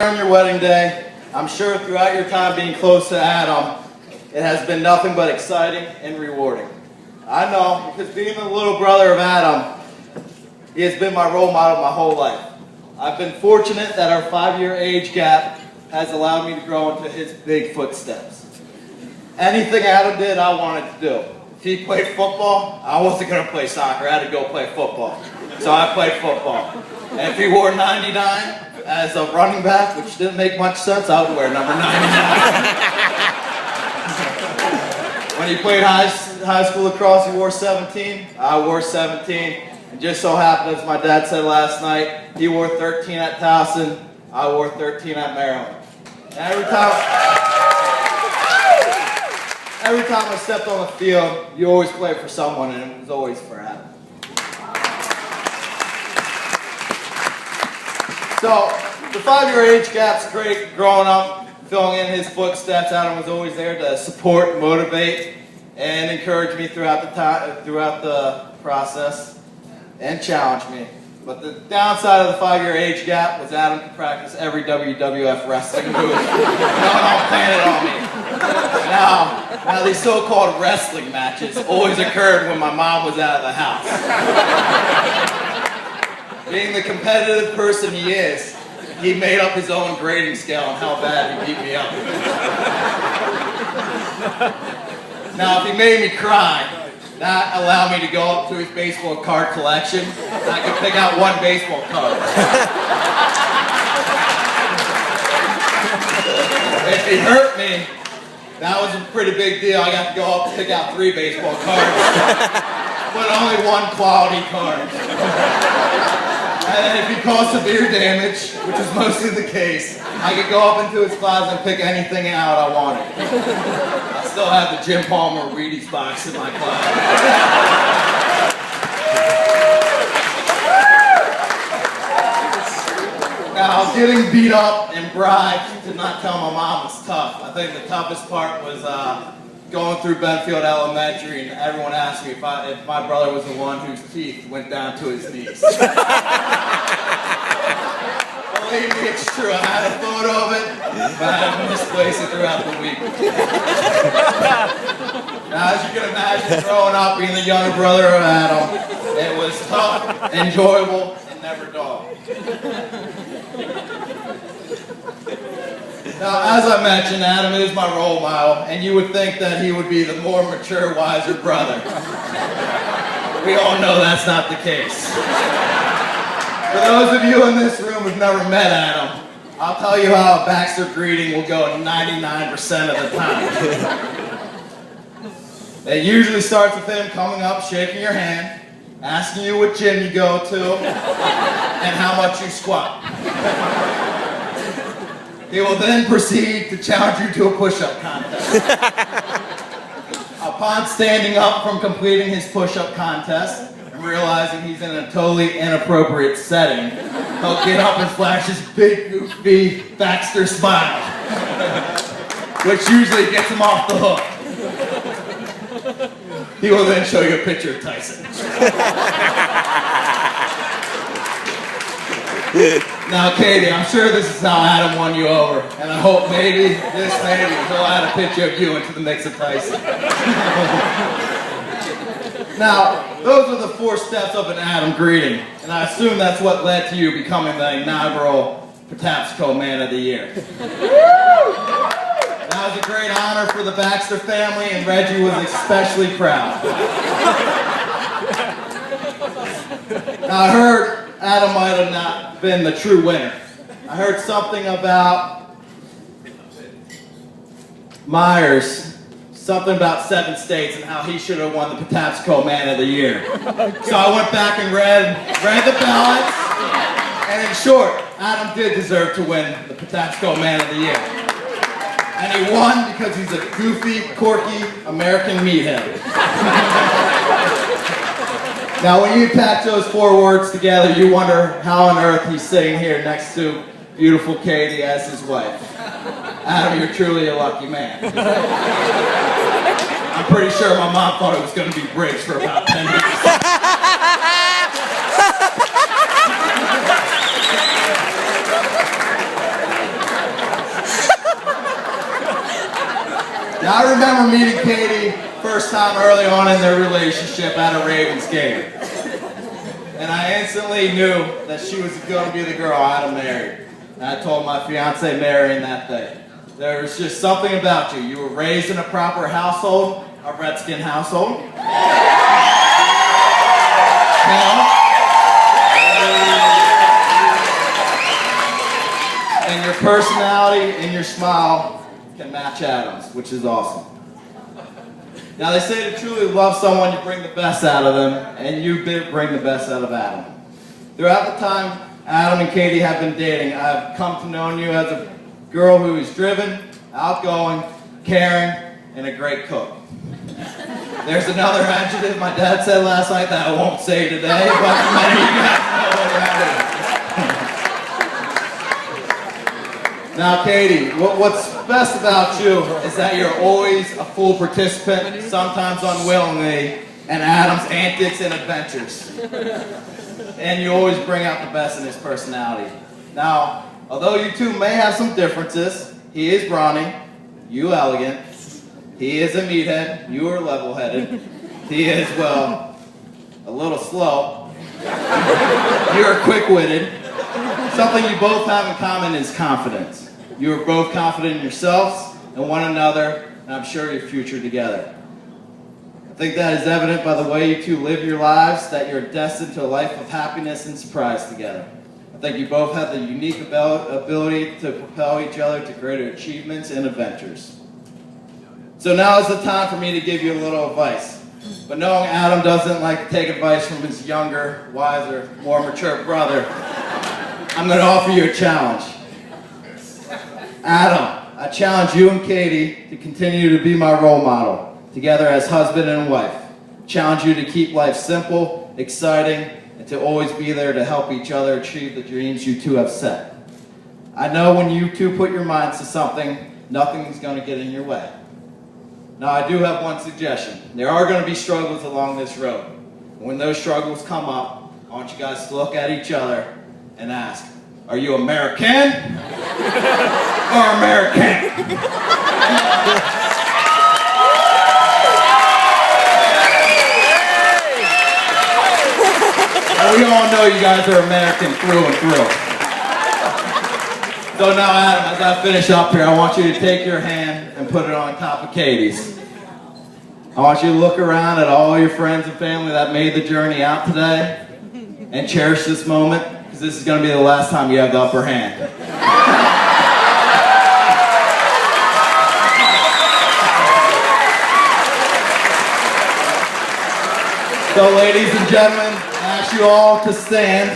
On your wedding day, I'm sure throughout your time being close to Adam, it has been nothing but exciting and rewarding. I know, because being the little brother of Adam, he has been my role model my whole life. I've been fortunate that our 5-year age gap has allowed me to grow into his big footsteps. Anything Adam did, I wanted to do. If he played football, I wasn't going to play soccer. I had to go play football. So I played football. And if he wore 99 as a running back, which didn't make much sense, I would wear number 99. When he played high school lacrosse, he wore 17. I wore 17. And just so happened, as my dad said last night, he wore 13 at Towson. I wore 13 at Maryland. And every time I stepped on the field, you always played for someone, and it was always for Adam. So, the 5-year age gap's great. Growing up, filling in his footsteps, Adam was always there to support, motivate, and encourage me throughout the process, and challenge me. But the downside of the 5-year age gap was Adam could practice every WWF wrestling move. No, playing it on me. Now these so-called wrestling matches always occurred when my mom was out of the house. Being the competitive person he is, he made up his own grading scale on how bad he beat me up. Now, if he made me cry, that allowed me to go up to his baseball card collection, and I could pick out one baseball card. If he hurt me, that was a pretty big deal. I got to go up and pick out 3 baseball cards, but only one quality card. And then if he caused severe damage, which was mostly the case, I could go up into his closet and pick anything out I wanted. I still have the Jim Palmer Wheaties box in my closet. Now, getting beat up and bribed to not tell my mom was tough. I think the toughest part was going through Benfield Elementary, and everyone asked me if my brother was the one whose teeth went down to his knees. Believe me, it's true. I had a photo of it, but I had to misplace it throughout the week. Now, as you can imagine, growing up, being the younger brother of Adam, it was tough, enjoyable, and never dull. Now, as I mentioned, Adam is my role model, and you would think that he would be the more mature, wiser brother. We all know that's not the case. For those of you in this room who've never met Adam, I'll tell you how a Baxter greeting will go 99% of the time. It usually starts with him coming up, shaking your hand, asking you what gym you go to, and how much you squat. He will then proceed to challenge you to a push-up contest. Upon standing up from completing his push-up contest and realizing he's in a totally inappropriate setting, he'll get up and flash his big, goofy Baxter smile, which usually gets him off the hook. He will then show you a picture of Tyson. Now, Katie, I'm sure this is how Adam won you over, and I hope maybe he'll add a picture of you into the mix of Tyson. Now, those are the 4 steps of an Adam greeting, and I assume that's what led to you becoming the inaugural Patapsco Man of the Year. That was a great honor for the Baxter family, and Reggie was especially proud. Now, I heard Adam might have not been the true winner. I heard something about Myers, something about 7 states and how he should have won the Patapsco Man of the Year. So I went back and read the ballots, and in short, Adam did deserve to win the Patapsco Man of the Year. And he won because he's a goofy, quirky American meathead. Now, when you patch those 4 words together, you wonder how on earth he's sitting here next to beautiful Katie as his wife. Adam, you're truly a lucky man. I'm pretty sure my mom thought it was going to be Briggs for about 10 minutes. Now I remember meeting Katie first time early on in their relationship at a Ravens game. And I instantly knew that she was going to be the girl I'd marry. And I told my fiance Marion that day. There was just something about you. You were raised in a proper household, a Redskin household. And your personality and your smile can match Adam's, which is awesome. Now they say to truly love someone, you bring the best out of them, and you bring the best out of Adam. Throughout the time Adam and Katie have been dating, I've come to know you as a girl who is driven, outgoing, caring, and a great cook. There's another adjective my dad said last night that I won't say today, but many of you guys know what that is. Now, Katie, what's best about you is that you're always a full participant, sometimes unwillingly, in Adam's antics and adventures. And you always bring out the best in his personality. Now, although you two may have some differences, he is brawny, you elegant. He is a meathead, you are level-headed. He is, well, a little slow. You're quick-witted. Something you both have in common is confidence. You are both confident in yourselves and one another, and I'm sure your future together. I think that is evident by the way you two live your lives, that you're destined to a life of happiness and surprise together. I think you both have the unique ability to propel each other to greater achievements and adventures. So now is the time for me to give you a little advice. But knowing Adam doesn't like to take advice from his younger, wiser, more mature brother, I'm going to offer you a challenge. Adam, I challenge you and Katie to continue to be my role model, together as husband and wife. Challenge you to keep life simple, exciting, and to always be there to help each other achieve the dreams you two have set. I know when you two put your minds to something, nothing's going to get in your way. Now, I do have one suggestion. There are going to be struggles along this road. When those struggles come up, I want you guys to look at each other and ask, are you American or American? Now, we all know you guys are American through and through. So now, Adam, as I finish up here, I want you to take your hand and put it on top of Katie's. I want you to look around at all your friends and family that made the journey out today and cherish this moment, because this is going to be the last time you have the upper hand. So, ladies and gentlemen, I ask you all to stand.